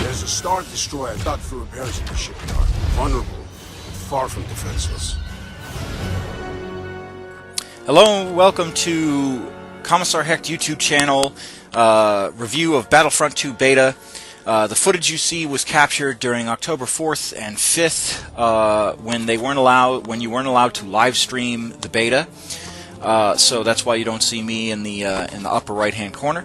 There's a Star Destroyer docked for repairs at the shipyard. Vulnerable, far from defenseless. Hello, welcome to Commissar Hecht YouTube channel review of Battlefront 2 beta. The footage you see was captured during October 4th and 5th when you weren't allowed to live stream the beta. So that's why you don't see me in the upper right hand corner.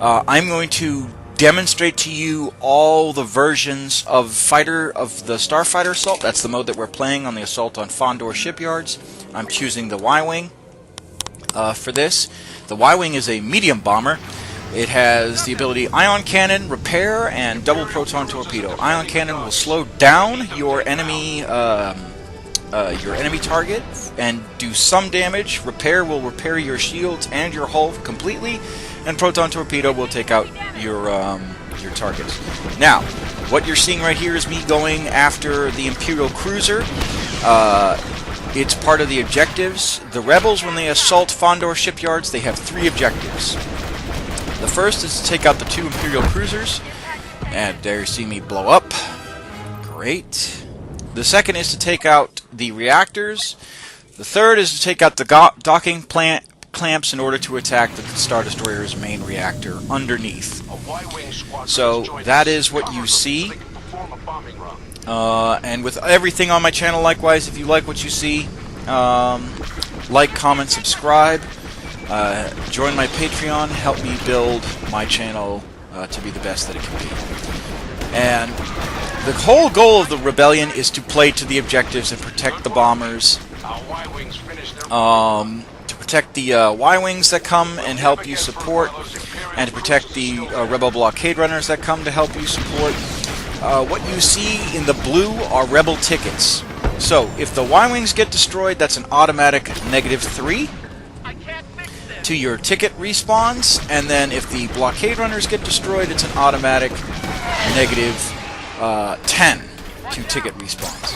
I'm going to demonstrate to you all the versions of the Starfighter Assault. That's the mode that we're playing on the assault on Fondor Shipyards. I'm choosing the Y-Wing for this. The Y-Wing is a medium bomber. It has the ability Ion Cannon, Repair, and Double Proton Torpedo. Ion Cannon will slow down your enemy target and do some damage. Repair will repair your shields and your hull completely, and Proton Torpedo will take out your targets. Now, what you're seeing right here is me going after the Imperial cruiser. It's part of the objectives. The rebels, when they assault Fondor Shipyards, they have 3 objectives. The first is to take out the 2 Imperial cruisers, and there you see me blow up. Great. The second is to take out the reactors. The third is to take out the docking clamps in order to attack the Star Destroyer's main reactor underneath. So that is what you see. And with everything on my channel, likewise, if you like what you see, like, comment, subscribe, join my Patreon, help me build my channel to be the best that it can be. And the whole goal of the rebellion is to play to the objectives and protect the bombers, to protect the Y-Wings that come and help you support, and to protect the rebel blockade runners that come to help you support. What you see in the blue are rebel tickets. So if the Y-Wings get destroyed, that's an automatic -3 to your ticket respawns, and then if the blockade runners get destroyed, it's an automatic -10 to ticket respawns.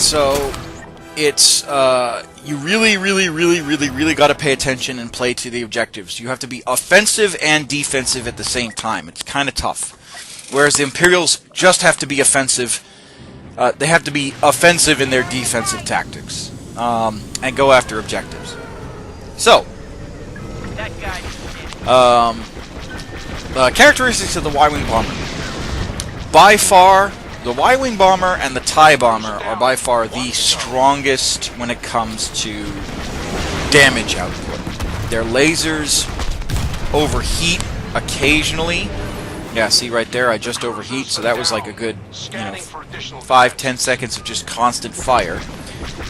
So it's you really got to pay attention and play to the objectives. You have to be offensive and defensive at the same time. It's kind of tough. Whereas the Imperials just have to be offensive. They have to be offensive in their defensive tactics and go after objectives. So, characteristics of the Y-Wing bomber. By far, the Y-Wing bomber and the TIE bomber are by far the strongest when it comes to damage output. Their lasers overheat occasionally. Yeah, see right there, I just overheat, so that was like a good, 5-10 seconds of just constant fire.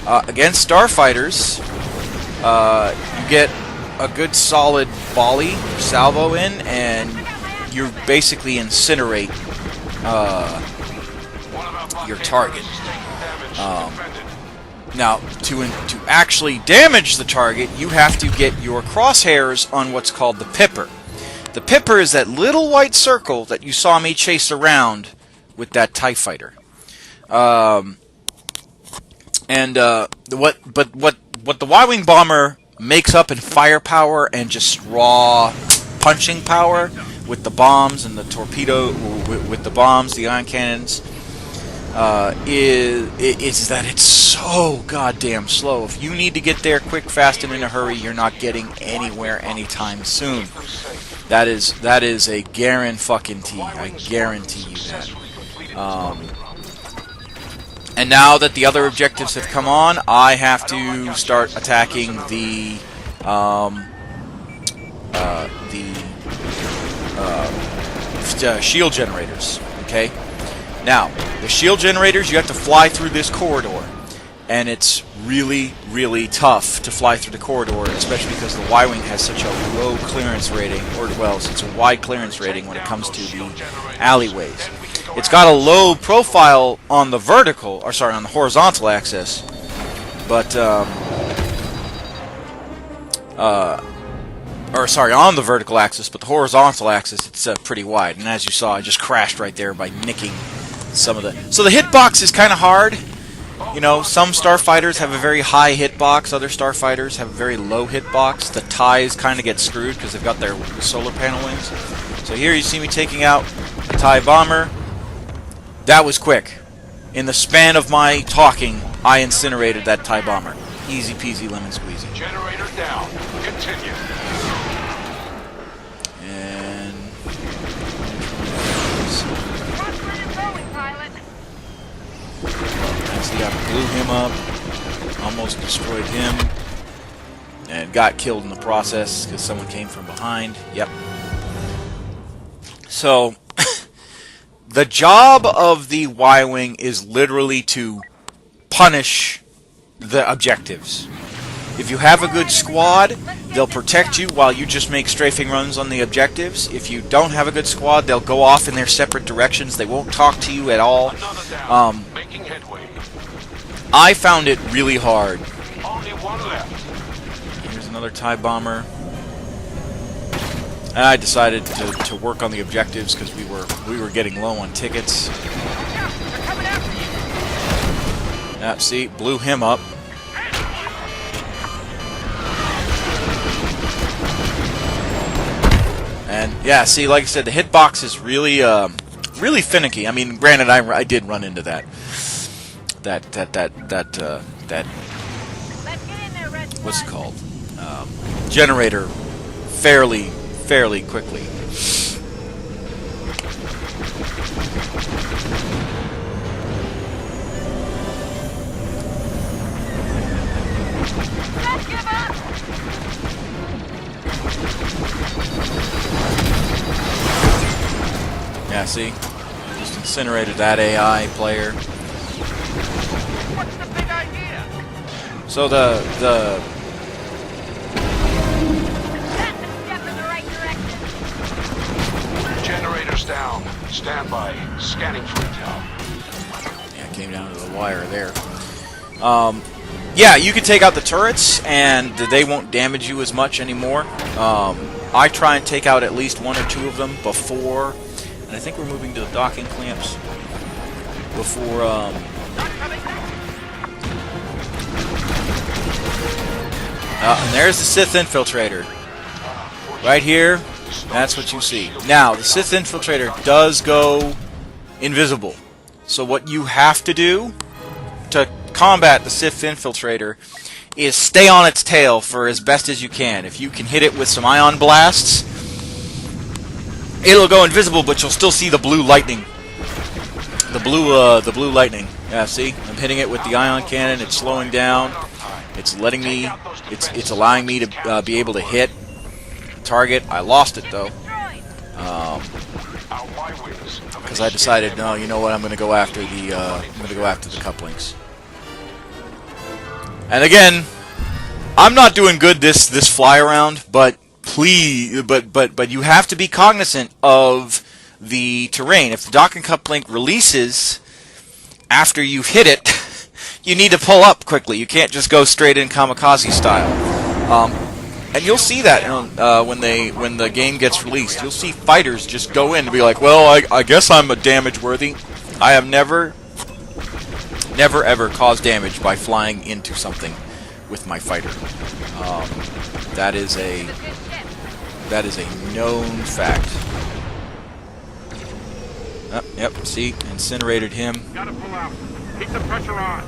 Against starfighters, you get a good solid volley salvo in, and you basically incinerate your target. Now, to actually damage the target, you have to get your crosshairs on what's called the Pipper. The Pipper is that little white circle that you saw me chase around with that TIE fighter. What the Y-Wing bomber makes up in firepower and just raw punching power with the bombs and the torpedo, with the bombs, the ion cannons, is that it's so goddamn slow. If you need to get there quick, fast, and in a hurry, you're not getting anywhere anytime soon. That is a guarantee. I guarantee you that. And now that the other objectives have come on, I have to start attacking the shield generators. Okay. Now, the shield generators, you have to fly through this corridor, and it's really tough to fly through the corridor, especially because the Y-Wing has such a low clearance rating, or well, it's a wide clearance rating when it comes to the alleyways. It's got a low profile on the on the horizontal axis, but on the vertical axis, but the horizontal axis, it's pretty wide. And as you saw, I just crashed right there by nicking some of the... So the hitbox is kind of hard. You know, some starfighters have a very high hitbox, other starfighters have a very low hitbox. The TIEs kind of get screwed because they've got their solar panel wings. So here you see me taking out a TIE bomber. That was quick. In the span of my talking, I incinerated that TIE bomber. Easy peasy lemon squeezy. Generator down. Continue. And Watch where you're going, pilot. see, I blew him up, almost destroyed him, and got killed in the process because someone came from behind. Yep. So, the job of the Y-Wing is literally to punish the objectives. If you have a good squad, they'll protect you while you just make strafing runs on the objectives. If you don't have a good squad, they'll go off in their separate directions. They won't talk to you at all. Making headway. I found it really hard. Only one left. Here's another TIE bomber. And I decided to work on the objectives because we were getting low on tickets. Watch out, they're coming after you. See, blew him up. And yeah, see, like I said, the hitbox is really, really finicky. I mean, granted, I did run into that Let's get in there, Red what's it Squad. called? Generator fairly quickly. Don't give up. Yeah, see, just incinerated that AI player. What's the big idea? So the That's a step in the right direction. Generators down. Stand by. Scanning for intel. yeah, came down to the wire there. Yeah, you can take out the turrets, and they won't damage you as much anymore. I try and take out at least one or two of them before, and I think we're moving to the docking clamps before. Not coming back. And there's the Sith Infiltrator. Right here, that's what you see. Now, the Sith Infiltrator does go invisible. So what you have to do to combat the Sith Infiltrator is stay on its tail for as best as you can. If you can hit it with some ion blasts, it'll go invisible, but you'll still see the blue lightning. The blue lightning. Yeah, see? I'm hitting it with the ion cannon. It's slowing down. It's letting me. It's allowing me to be able to hit the target. I lost it though, because I decided, no, you know what? I'm going to go after the. I'm going to go after the couplings. And again, I'm not doing good this fly around, but please, but you have to be cognizant of the terrain. If the docking coupling releases after you've hit it, you need to pull up quickly. You can't just go straight in kamikaze style. And you'll see that when the game gets released. You'll see fighters just go in and be like, well, I guess I'm a damage worthy. I have never ever caused damage by flying into something with my fighter. That is a known fact. Yep, see, incinerated him. Gotta pull out. Keep the pressure on.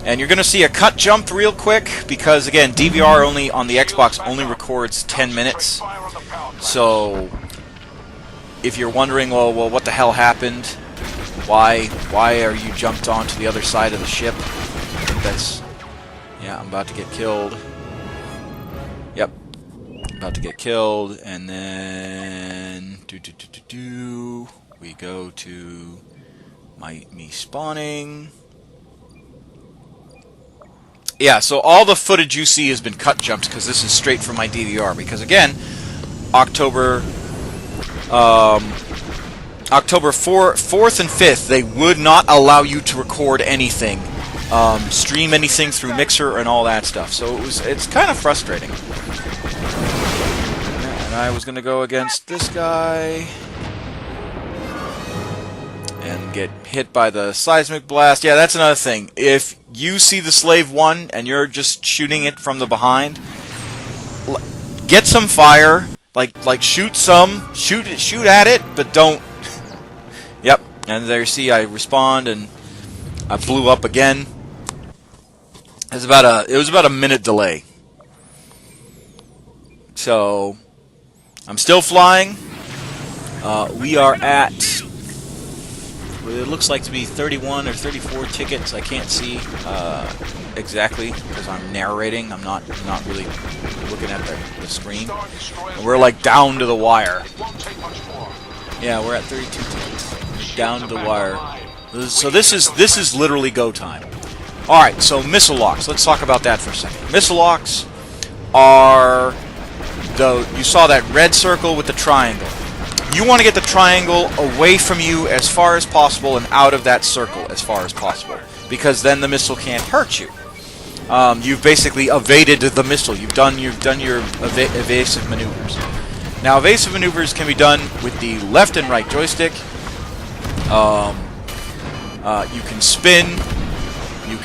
And you're going to see a cut jump real quick because, again, DVR only on the Xbox only records 10 minutes. So, if you're wondering, well, what the hell happened? Why are you jumped onto the other side of the ship? That's, yeah, I'm about to get killed. Yep, about to get killed, and then we go to me spawning. Yeah, so all the footage you see has been cut jumps because this is straight from my DVR. Because again, October 4th and 5th, they would not allow you to record anything, stream anything through Mixer and all that stuff. So it's kind of frustrating. And I was going to go against this guy and get hit by the seismic blast. Yeah, that's another thing. If you see the Slave 1 and you're just shooting it from the behind, get some fire, Like shoot at it, but don't. Yep. And there you see, I respawned and I blew up again. It was about a minute delay. So I'm still flying. We are at, it looks like to be 31 or 34 tickets. I can't see exactly because I'm narrating. I'm not really looking at the screen. And we're like down to the wire. Yeah, we're at 32 tickets. Down to the wire. So this is literally go time. All right, so missile locks. Let's talk about that for a second. Missile locks are you saw that red circle with the triangle. You want to get the triangle away from you as far as possible and out of that circle as far as possible, because then the missile can't hurt you. You've basically evaded the missile. You've done your evasive maneuvers. Now, evasive maneuvers can be done with the left and right joystick. You can spin. You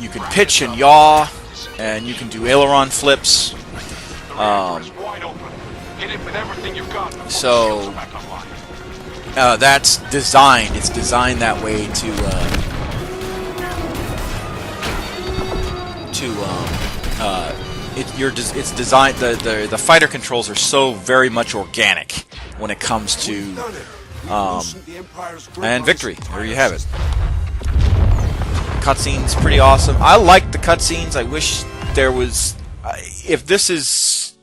can pitch and yaw, and you can do aileron flips. So that's designed. It's designed that way it's designed. The fighter controls are so very much organic when it comes to and victory. There you have it. Cutscenes pretty awesome. I like the cutscenes. I wish there was. If this is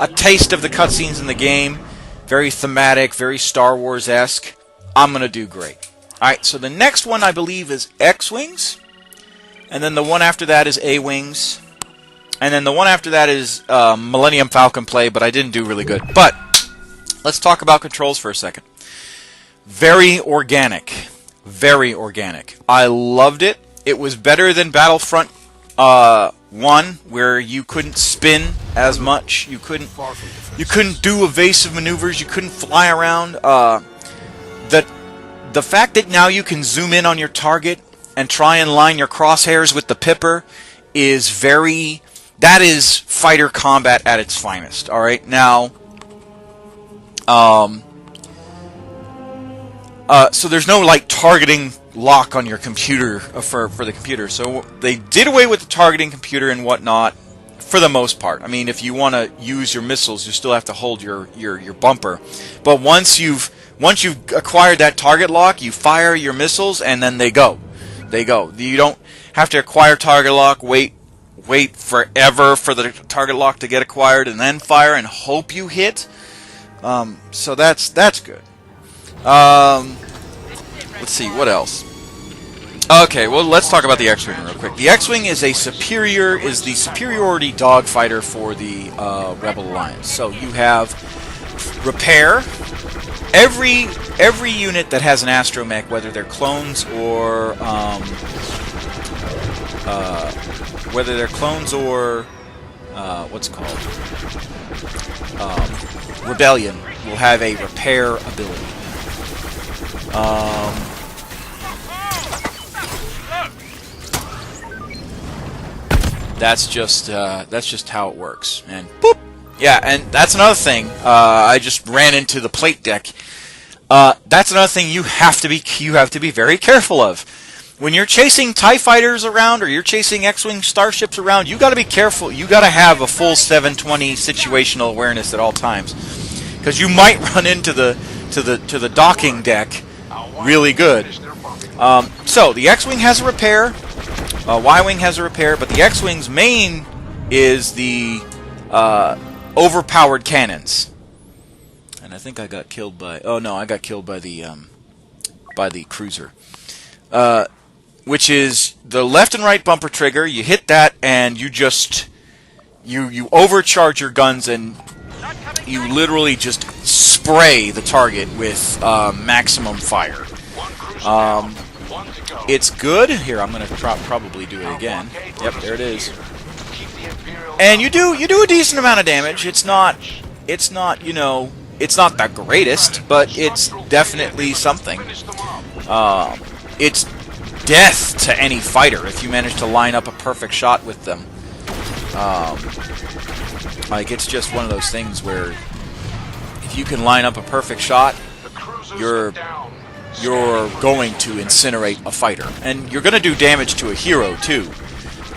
a taste of the cutscenes in the game, very thematic, very Star Wars-esque, I'm gonna do great. Alright, so the next one I believe is X-Wings, and then the one after that is A-Wings, and then the one after that is Millennium Falcon play, but I didn't do really good. But let's talk about controls for a second. Very organic. Very organic. I loved it. It was better than Battlefront 1, where you couldn't spin as much. You couldn't do evasive maneuvers. You couldn't fly around. The fact that now you can zoom in on your target and try and line your crosshairs with the pipper is that is fighter combat at its finest. All right, now. So there's no like targeting lock on your computer for the computer. So they did away with the targeting computer and whatnot for the most part. I mean, if you want to use your missiles, you still have to hold your bumper. But once you've acquired that target lock, you fire your missiles and then they go. You don't have to acquire target lock, wait forever for the target lock to get acquired, and then fire and hope you hit. So that's good. Let's see, what else? Okay, well, let's talk about the X-Wing real quick. The X-Wing is the superiority dogfighter for the Rebel Alliance. So you have repair. Every unit that has an astromech, whether they're clones or what's it called? Rebellion, will have a repair ability. That's just how it works. And boop. Yeah, and that's another thing. I just ran into the plate deck. That's another thing you have to be very careful of. When you're chasing TIE fighters around or you're chasing X-Wing starships around, you got to be careful. You got to have a full 720 situational awareness at all times, because you might run into the docking deck really good. So the X-Wing has a repair, Y-Wing has a repair, but the X-Wing's main is the overpowered cannons. And I think I got killed by. Oh no, I got killed by the cruiser. Which is the left and right bumper trigger. You hit that, and you overcharge your guns, and you literally just spray the target with maximum fire. It's good. Here, I'm gonna probably do it again. Yep, there it is. And you do a decent amount of damage. It's not it's not the greatest, but it's definitely something. It's death to any fighter if you manage to line up a perfect shot with them. Like, it's just one of those things where if you can line up a perfect shot, you're going to incinerate a fighter. And you're going to do damage to a hero, too.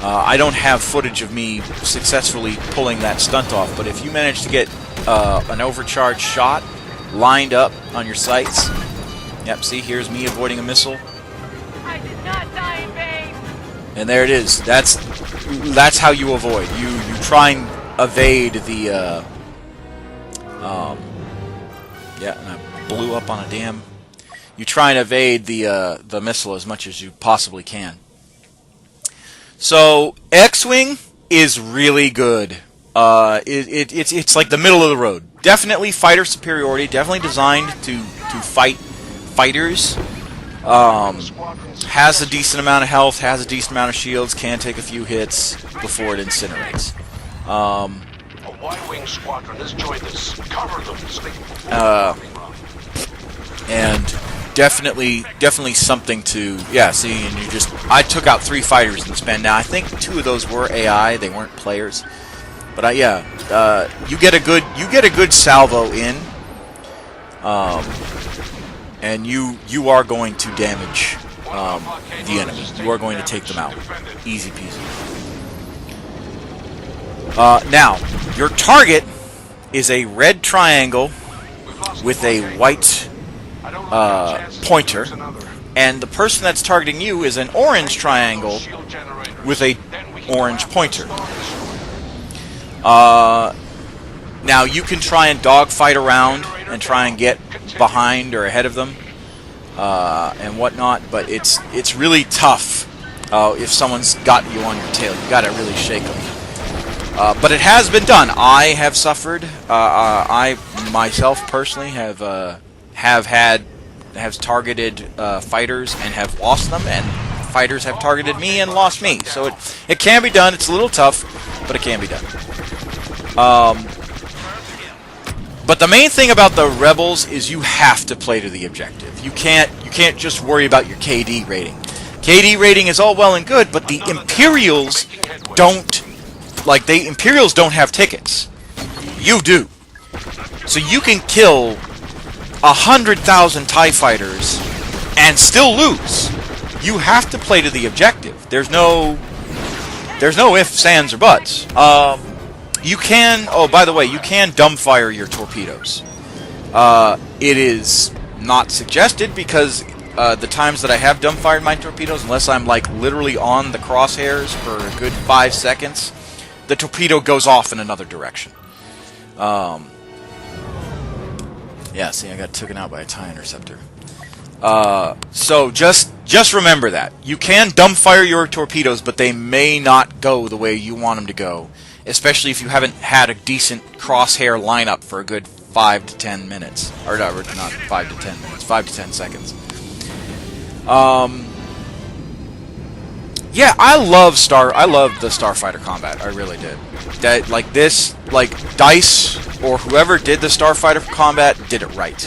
I don't have footage of me successfully pulling that stunt off, but if you manage to get an overcharged shot lined up on your sights... Yep, see, here's me avoiding a missile. I did not die in vain. And there it is. That's how you avoid. You try and evade the... yeah, and I blew up on a damn... You try and evade the missile as much as you possibly can. So, X-Wing is really good. It's like the middle of the road. Definitely fighter superiority. Definitely designed to fight fighters. Has a decent amount of health. Has a decent amount of shields. Can take a few hits before it incinerates. A Y-wing squadron has joined us. Cover them so they can and definitely something to, yeah, see, and I took out 3 fighters in the span. Now, I think 2 of those were AI, they weren't players. But you get a good salvo in, and you are going to damage the enemy. You are going to take them out. Easy peasy. Now, your target is a red triangle with a white pointer, and the person that's targeting you is an orange triangle with a orange pointer. Now you can try and dogfight around and try and get behind or ahead of them and whatnot, but it's really tough if someone's got you on your tail. You gotta really shake them. But it has been done. I have suffered. I myself personally have targeted fighters and have lost them, and fighters have targeted me and lost me. So it can be done. It's a little tough, but it can be done. But the main thing about the Rebels is you have to play to the objective. You can't just worry about your KD rating. KD rating is all well and good, but the Imperials don't. Like, the Imperials don't have tickets. You do. So you can kill 100,000 TIE fighters and still lose. You have to play to the objective. There's no ifs, ands, or buts. You can, oh, by the way, you can dumbfire your torpedoes. It is not suggested because the times that I have dumbfired my torpedoes, unless I'm like literally on the crosshairs for a good 5 seconds, the torpedo goes off in another direction. Yeah, see, I got taken out by a TIE interceptor. So just remember that. You can dumbfire your torpedoes, but they may not go the way you want them to go, especially if you haven't had a decent crosshair lineup for a good 5 to 10 minutes. Or not 5 to 10 minutes, 5 to 10 seconds. Yeah, I love the Starfighter combat. I really did. That, like, this, like, DICE or whoever did the Starfighter combat did it right.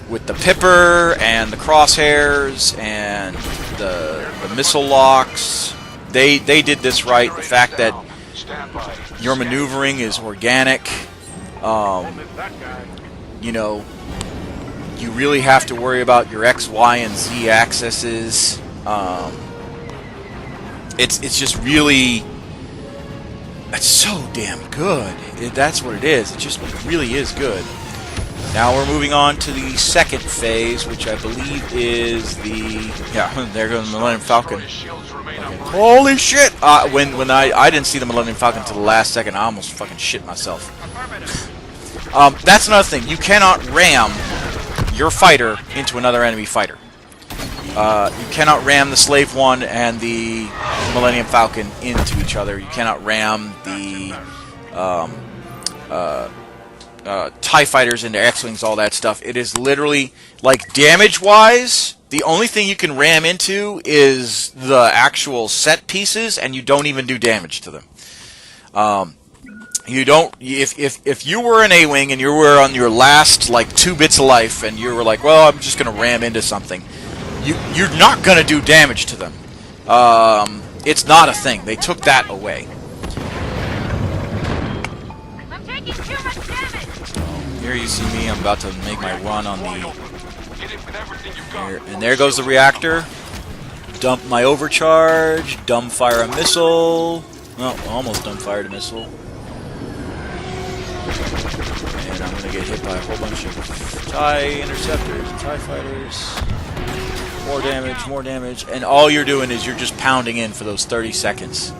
With the Pipper and the crosshairs and the missile locks, they did this right. The fact that your maneuvering is organic, you know, you really have to worry about your X, Y, and Z axes. It's just really, it's so damn good. That's what it is. It just really is good. Now we're moving on to the second phase, which I believe is the, yeah, there goes the Millennium Falcon. Okay. Holy shit! When I didn't see the Millennium Falcon until the last second, I almost fucking shit myself. That's another thing. You cannot ram your fighter into another enemy fighter. You cannot ram the Slave One and the Millennium Falcon into each other. You cannot ram the TIE fighters into X-Wings, all that stuff. It is literally, like, damage-wise, the only thing you can ram into is the actual set pieces, and you don't even do damage to them. You don't, if you were an A-Wing and you were on your last, like, 2 bits of life, and you were like, well, I'm just going to ram into something, you're not going to do damage to them. It's not a thing. They took that away. I'm taking too much damage. Here you see me. I'm about to make my run on the... There, and there goes the reactor. Dump my overcharge. Dumbfire a missile. Oh, almost dumbfired a missile. And I'm going to get hit by a whole bunch of TIE interceptors and TIE fighters. More damage, more damage. And all you're doing is you're just pounding in for those 30 seconds.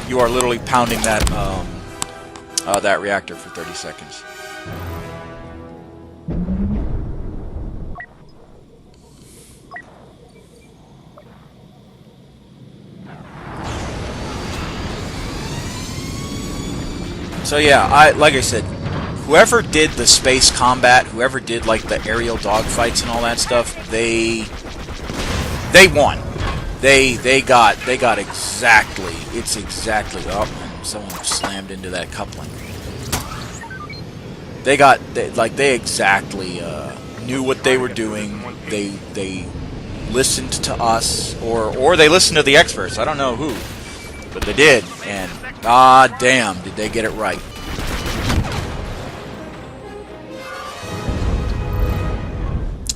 You are literally pounding that that reactor for 30 seconds. So yeah, like I said, whoever did the space combat, whoever did like the aerial dogfights and all that stuff, they won. They got exactly. It's exactly. Oh, and someone slammed into that coupling. They exactly knew what they were doing. They listened to us, or they listened to the experts. I don't know who, but they did, and god damn, did they get it right.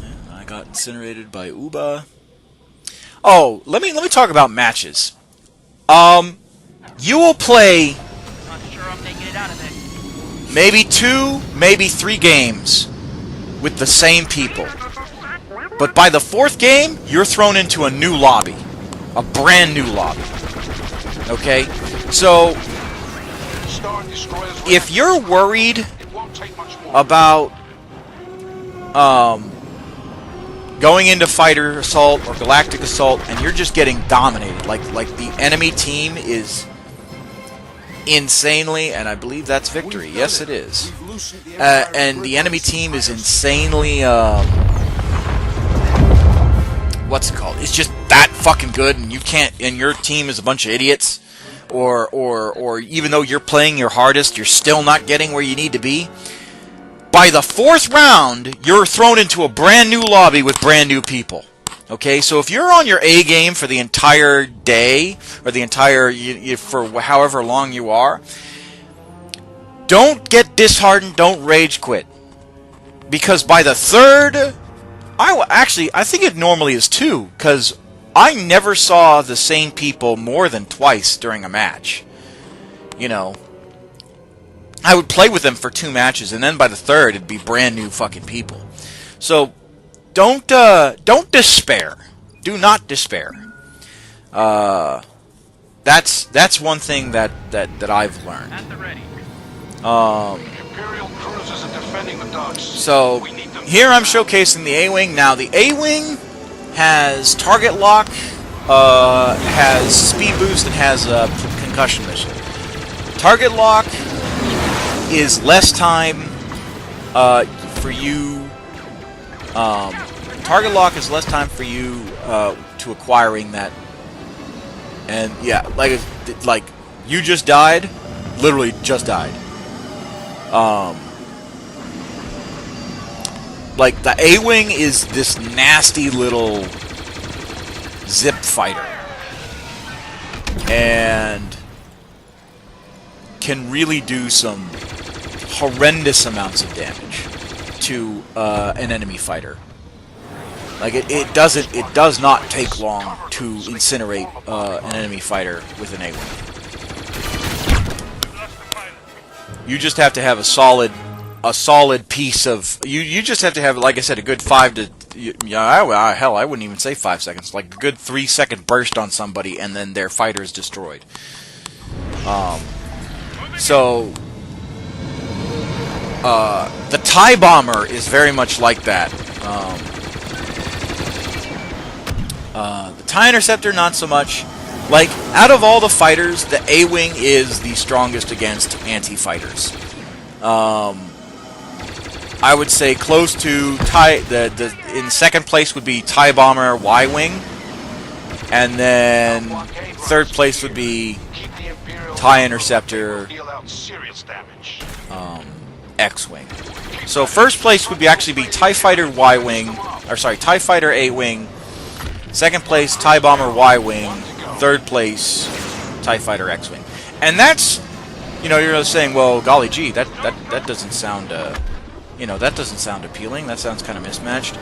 And I got incinerated by Uba. Oh, let me talk about matches. You will play Not sure I'm making it out of this. maybe 2, maybe 3 games with the same people. But by the 4th game, you're thrown into a new lobby. A brand new lobby. Okay? So, if you're worried about going into fighter assault or galactic assault and you're just getting dominated, like the enemy team is insanely, and I believe that's victory. Yes, it is. And the enemy team is insanely, what's it called? It's just that fucking good, and you can't. And your team is a bunch of idiots, or even though you're playing your hardest, you're still not getting where you need to be. By the 4th round, you're thrown into a brand new lobby with brand new people. Okay, so if you're on your A game for the entire day, or the entire, for however long you are, don't get disheartened, don't rage quit. Because by the 3rd, I think it normally is 2, because I never saw the same people more than twice during a match. You know, I would play with them for 2 matches, and then by the 3rd, it'd be brand new fucking people. So, don't despair. Do not despair. That's one thing that I've learned. At the ready. Imperial cruisers are defending the docks. So here I'm showcasing the A-wing. Now the A-wing has target lock, has speed boost, and has a concussion missile. Target lock is less time for you. Target lock is less time for you to acquiring that. And yeah, like you just died, literally just died. Like the A-wing is this nasty little zip fighter, and can really do some horrendous amounts of damage to an enemy fighter. Like it does not take long to incinerate an enemy fighter with an A-wing. You just have to have a solid piece of you just have to have, like I said, a good 5 to hell, I wouldn't even say 5 seconds, like a good 3-second burst on somebody, and then their fighter is destroyed. So the TIE bomber is very much like that. The TIE interceptor, not so much. Like, out of all the fighters, the A-wing is the strongest against anti-fighters. I would say close to TIE. In second place would be TIE bomber Y-wing, and then 3rd place would be TIE interceptor X-wing. So 1st place would actually be TIE fighter Y-wing, or sorry, TIE fighter A-wing. 2nd place TIE bomber Y-wing. third place TIE Fighter X-Wing. And that's, you know, you're saying, well, golly gee, that doesn't sound, you know, that doesn't sound appealing. That sounds kind of mismatched.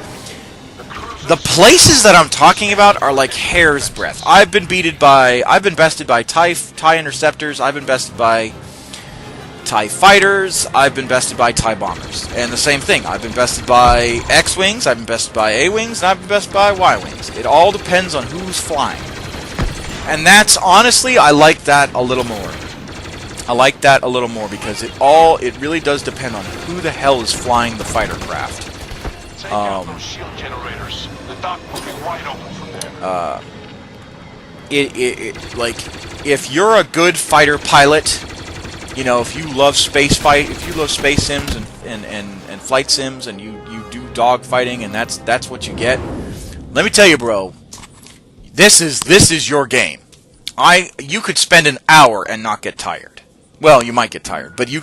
The places that I'm talking about are like hair's breadth. I've been bested by TIE Interceptors. I've been bested by TIE Fighters. I've been bested by TIE Bombers. And the same thing. I've been bested by X-Wings. I've been bested by A-Wings. And I've been bested by Y-Wings. It all depends on who's flying. And that's, honestly, I like that a little more. I like that a little more because it really does depend on who the hell is flying the fighter craft. Take out those shield generators. The dock will be wide open from there. Like, if you're a good fighter pilot, you know, if you love space sims and flight sims, and you do dog fighting, and that's what you get. Let me tell you, bro, this is your game. You could spend an hour and not get tired. Well, you might get tired, but you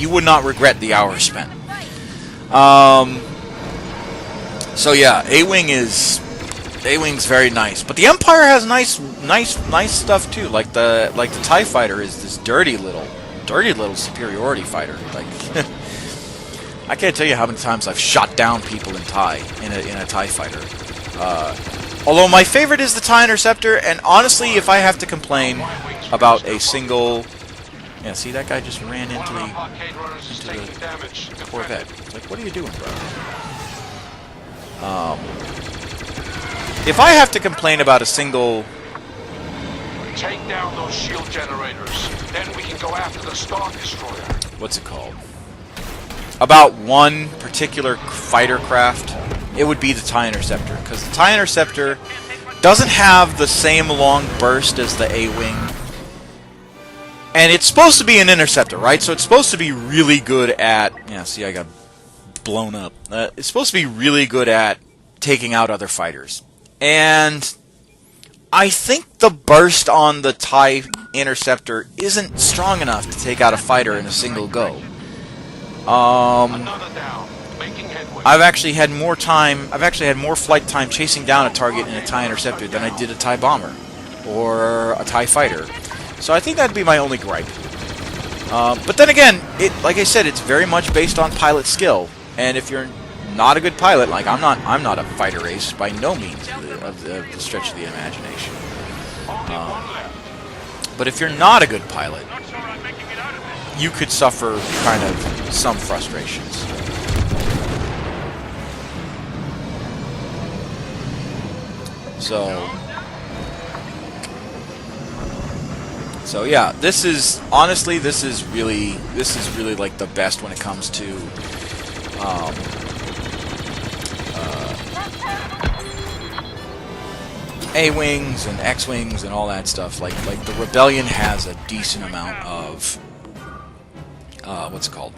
would not regret the hour spent. So yeah, A-Wing's very nice, but the Empire has nice stuff too. Like the TIE Fighter is this dirty little superiority fighter. Like, I can't tell you how many times I've shot down people in a TIE Fighter. Although my favorite is the TIE Interceptor, and honestly, if I have to complain about a single, yeah, see that guy just ran into the Corvette. It's like, what are you doing, bro? If I have to complain about a single... Take down those shield generators. Then we can go after the Star Destroyer. What's it called? About one particular fighter craft, it would be the TIE Interceptor. Because the TIE Interceptor doesn't have the same long burst as the A-Wing. And it's supposed to be an interceptor, right? So it's supposed to be really good at... Yeah, see, I got blown up. It's supposed to be really good at taking out other fighters. And I think the burst on the TIE Interceptor isn't strong enough to take out a fighter in a single go. I've actually had more flight time chasing down a target in a TIE Interceptor than I did a TIE Bomber or a TIE Fighter. So I think that'd be my only gripe. But then again, like I said, it's very much based on pilot skill. And if you're not a good pilot, like I'm not a fighter ace by no means of the stretch of the imagination. But if you're not a good pilot, you could suffer kind of some frustrations. So yeah, this is really like the best when it comes to A-Wings and X-Wings and all that stuff. Like the Rebellion has a decent amount of what's it called?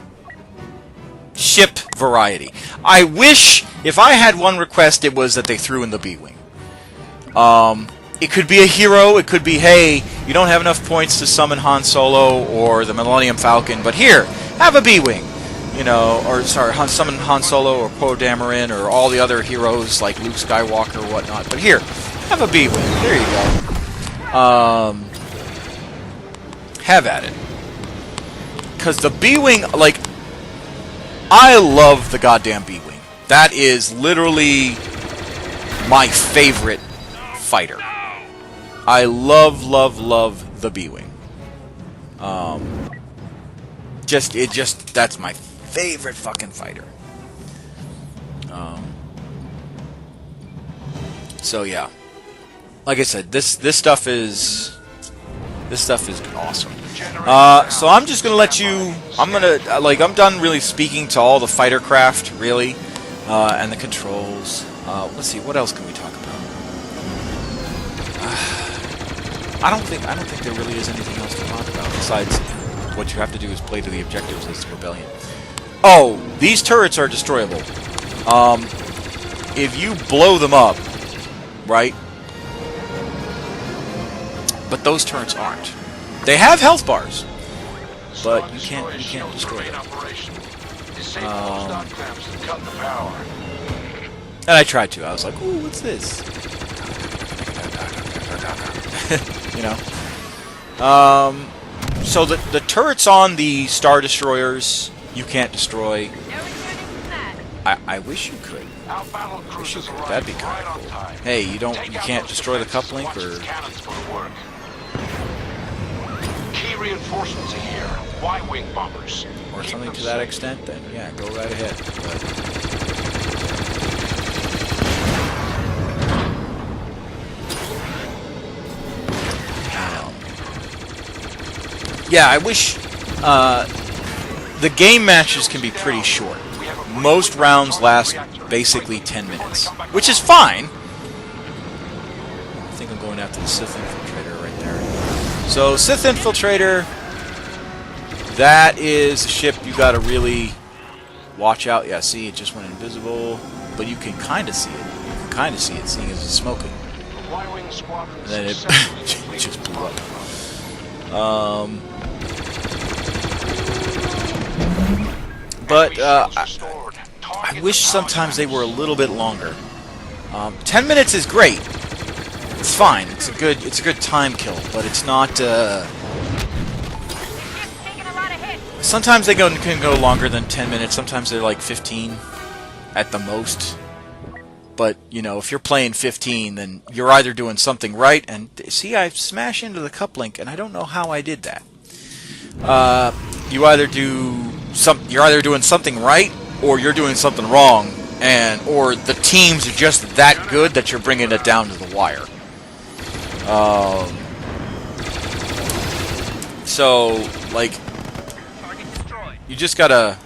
Ship variety. I wish, if I had one request, it was that they threw in the B-Wing. It could be a hero, it could be, hey, you don't have enough points to summon Han Solo or the Millennium Falcon, but here, have a B-Wing. You know, or sorry, summon Han Solo or Poe Dameron or all the other heroes like Luke Skywalker or whatnot. But here, have a B-Wing. There you go. Have at it. Because the B-Wing, like, I love the goddamn B-Wing. That is literally my favorite fighter. I love the B-Wing. That's my favorite fucking fighter. So yeah, like I said, this stuff is awesome. So I'm just gonna let you. I'm done really speaking to all the fighter craft, really, and the controls. Let's see, what else can we talk about? I don't think there really is anything else to talk about besides what you have to do is play to the objectives as the Rebellion. Oh, these turrets are destroyable. If you blow them up, right? But those turrets aren't. They have health bars, but you can't destroy them. And I tried to. I was like, ooh, what's this? You know. So the turrets on the Star Destroyers you can't destroy. No returning from that. I wish you could. Our battle cruisers arrived That'd be right kind on of cool. time. Hey, you Take out can't those destroy the defenses, cuplink, watch or these cannons go to work. Key reinforcements are here. Y-wing bombers. or Keep something them to that safe. extent, then yeah, go right ahead. Yeah, I wish the game matches can be pretty short. Most rounds last basically 10 minutes, which is fine. I think I'm going after the Sith Infiltrator right there. So, Sith Infiltrator, that is a ship you gotta really watch out. Yeah, see, it just went invisible, but you can kind of see it. You can kind of see it, seeing as it's smoking. The Y-wing squadron And then it successfully just blew up. But I wish sometimes they were a little bit longer. 10 minutes is great. It's fine. It's a good time kill, but it's not. Ship's taking a lot of hits. Sometimes they can go longer than 10 minutes. Sometimes they're like 15 at the most. But you know, if you're playing 15, then you're either doing something right. And see, I smash into the cuplink, and I don't know how I did that. You're either doing something right, or you're doing something wrong, or the teams are just that good that you're bringing it down to the wire. So, like, Target destroyed. you just gotta.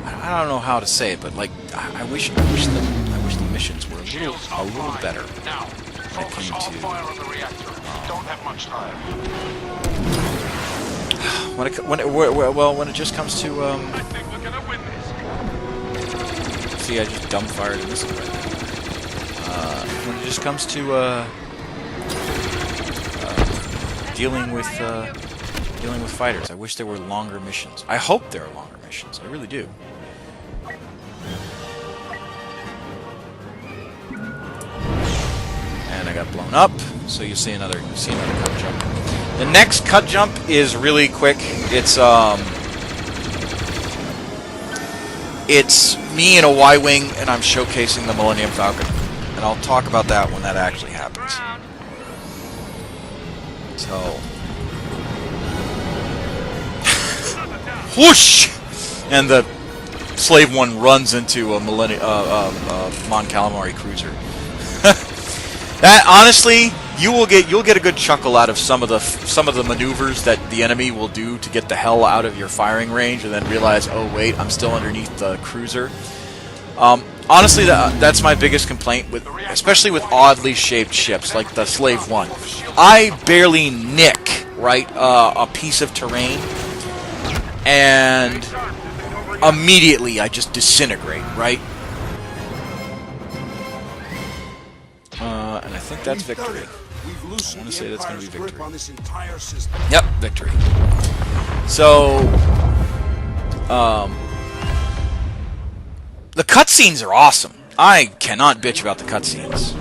I don't know how to say it, but like, I wish the missions were a little better. Now, focus came all to- fire on the reactor. Don't have much time. When it just comes to I think we're gonna win this. see, I just dumbfired a missile right there. When it just comes to dealing with fighters, I wish there were longer missions. I hope there are longer missions. I really do. And I got blown up, so you see another cut jump. The next cut jump is really quick. It's me in a Y-wing, and I'm showcasing the Millennium Falcon, and I'll talk about that when that actually happens. Ground. So, whoosh, and the Slave One runs into a Mon Calamari cruiser. That honestly, you'll get a good chuckle out of some of the maneuvers that the enemy will do to get the hell out of your firing range, and then realize, oh wait, I'm still underneath the cruiser. Honestly, that's my biggest complaint especially with oddly shaped ships like the Slave One. I barely nick a piece of terrain, and immediately I just disintegrate, right? And I think that's victory. We've loosened I wanna the say that's gonna be Empire's grip victory. on this entire system. Yep, victory. So, the cutscenes are awesome. I cannot bitch about the cutscenes.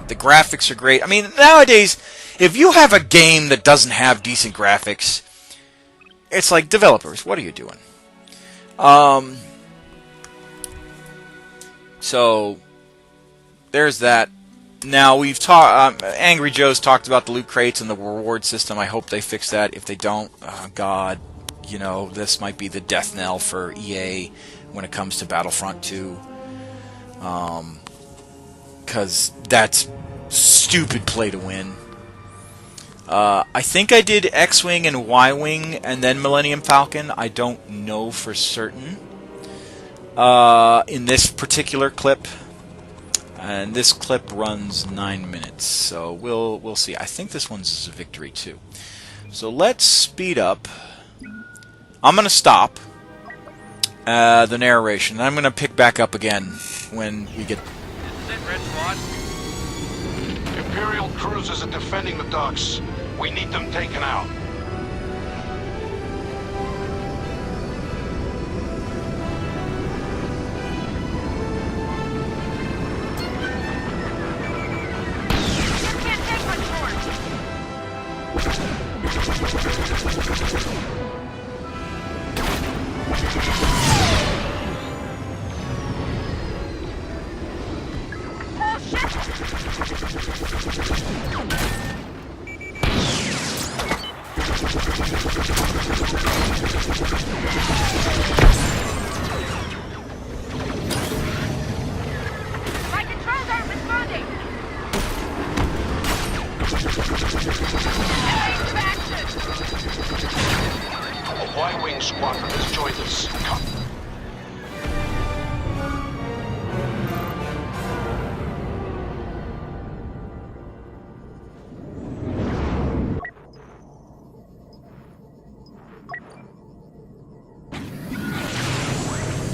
The graphics are great. I mean, nowadays, if you have a game that doesn't have decent graphics, it's like, developers, what are you doing? So, there's that. Now, we've talked. Angry Joe's talked about the loot crates and the reward system. I hope they fix that. If they don't, oh God, you know, this might be the death knell for EA when it comes to Battlefront 2. Because that's stupid play to win. I think I did X-Wing and Y-Wing and then Millennium Falcon. I don't know for certain. In this particular clip. And this clip runs 9 minutes, so we'll see. I think this one's a victory too. So let's speed up. I'm gonna stop the narration, and I'm gonna pick back up again when we get. This is it, Red Squad. Imperial cruisers are defending the docks. We need them taken out. My controls aren't responding! A Y-Wing squadron has joined us. Come.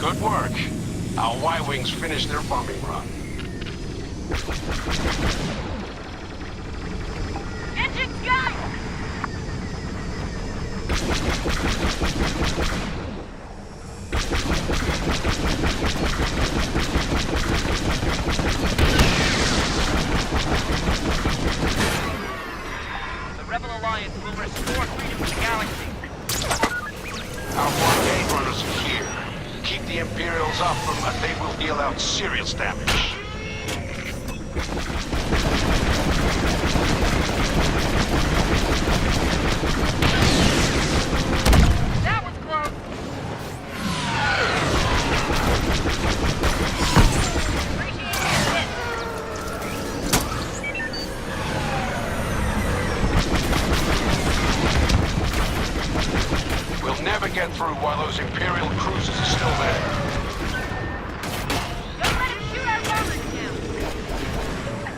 Good work. Our Y-Wings finished their bombing run. Engines go! The Rebel Alliance will restore freedom to the galaxy. Our blockade runners are here. Keep the Imperials up, or they will deal out serious damage. That was close. Appreciate it. We'll never get through while those Imperial cruisers are still there. Don't let him shoot our bombers down.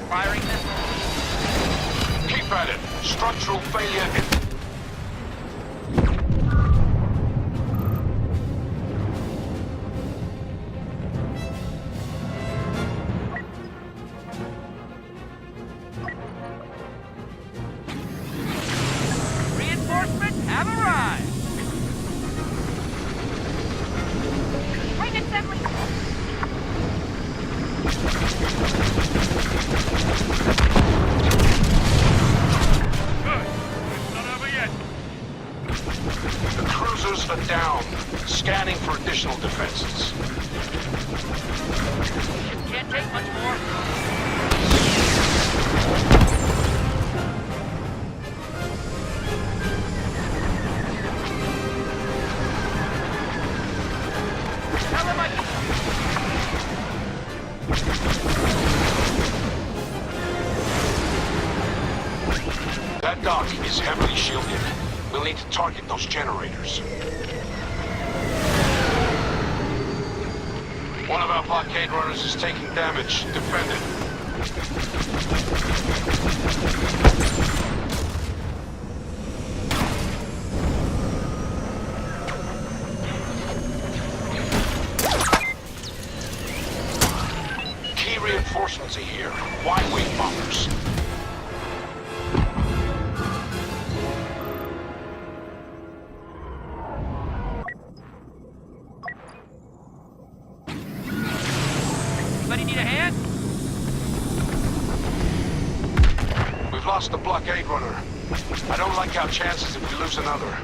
Firing missiles. Keep at it. Structural failure. Reinforcements have arrived. Wing assembly. Good. It's not over yet. The cruisers are down. Scanning for additional defenses. Can't take much more. Tell him That dock is heavily shielded. We'll need to target those generators. One of our blockade runners is taking damage. Defend it. Key reinforcements are here. Y-Wing bombers. Anybody need a hand? We've lost the blockade runner. I don't like our chances if we lose another.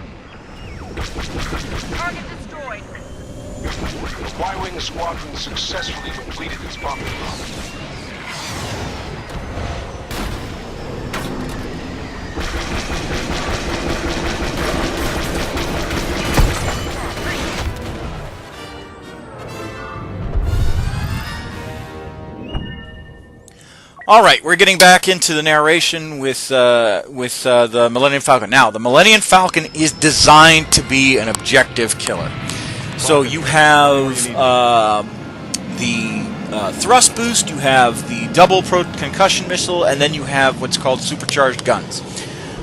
Target destroyed. The Y-Wing squadron successfully completed its bombing run. All right, we're getting back into the narration with the Millennium Falcon. Now, the Millennium Falcon is designed to be an objective killer. So you have the thrust boost, you have the double concussion missile, and then you have what's called supercharged guns.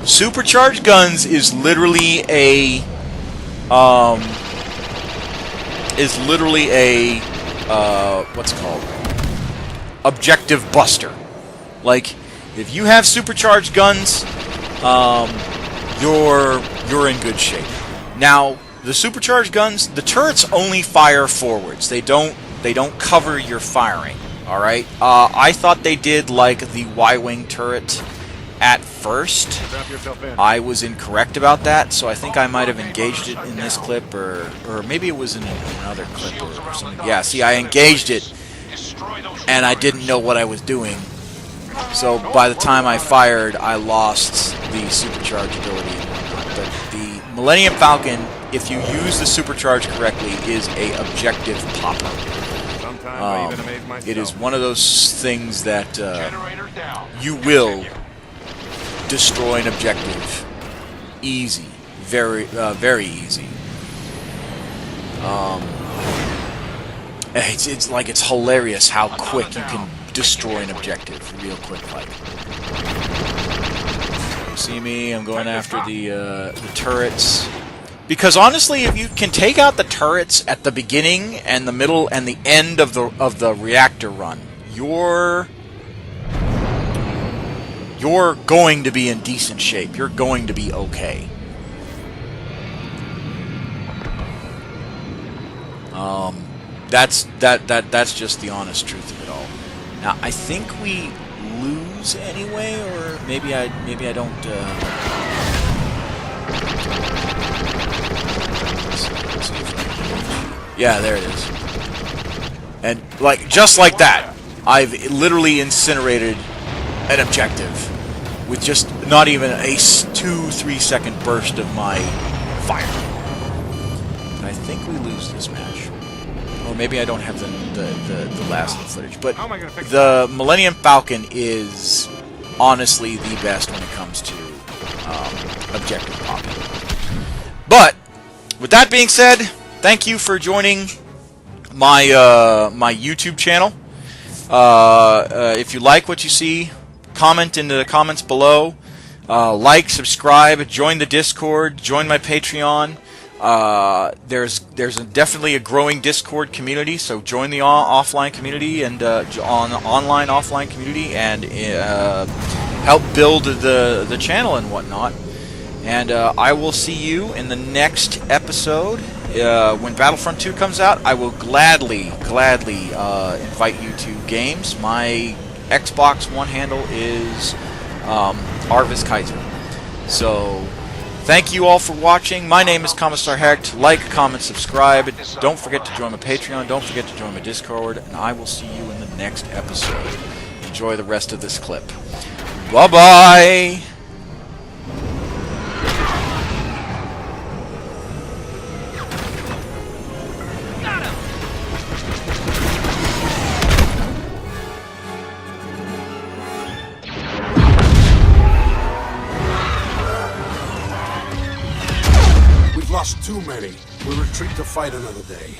Supercharged guns is literally a what's it called? Objective buster. Like, if you have supercharged guns, you're in good shape. Now, the supercharged guns, the turrets only fire forwards. They don't cover your firing. All right. I thought they did like the Y-wing turret at first, Strap yourself in. I was incorrect about that, so I think I might have engaged it in this clip, or maybe it was in another clip or something. Yeah, see, I engaged it, Destroy those and I didn't know what I was doing. So by the time I fired, I lost the supercharge ability and whatnot. But the Millennium Falcon, if you use the supercharge correctly, is a objective popper. Sometimes I even amaze myself. It is one of those things that generator down. you will destroy an objective. Easy. Very, very easy. It's like, it's hilarious how quick you can destroy an objective. Real quick, like. You see me? I'm going after the turrets. Because honestly, if you can take out the turrets at the beginning and the middle and the end of the reactor run, you're going to be in decent shape. You're going to be okay. That's just the honest truth of it all. Now, I think we lose anyway, or maybe I don't. Let's see if I can... Yeah, there it is. And like just like that, I've literally incinerated an objective with just not even a 2-3 second burst of my fire. And I think we lose this match. Or maybe I don't have the last footage. But the Millennium Falcon is honestly the best when it comes to objective popping. But with that being said, thank you for joining my my YouTube channel. If you like what you see, comment in the comments below. Like, subscribe, join the Discord, join my Patreon. There's definitely a growing Discord community, so join the offline community and online offline community, and help build the channel and whatnot. And I will see you in the next episode. When Battlefront 2 comes out, I will gladly invite you to games. My Xbox One handle is Arvis Kaiser. So thank you all for watching. My name is Commissar Hecht. Like, comment, subscribe. Don't forget to join my Patreon. Don't forget to join my Discord. And I will see you in the next episode. Enjoy the rest of this clip. Bye-bye! Got him! We've lost too many. We'll retreat to fight another day.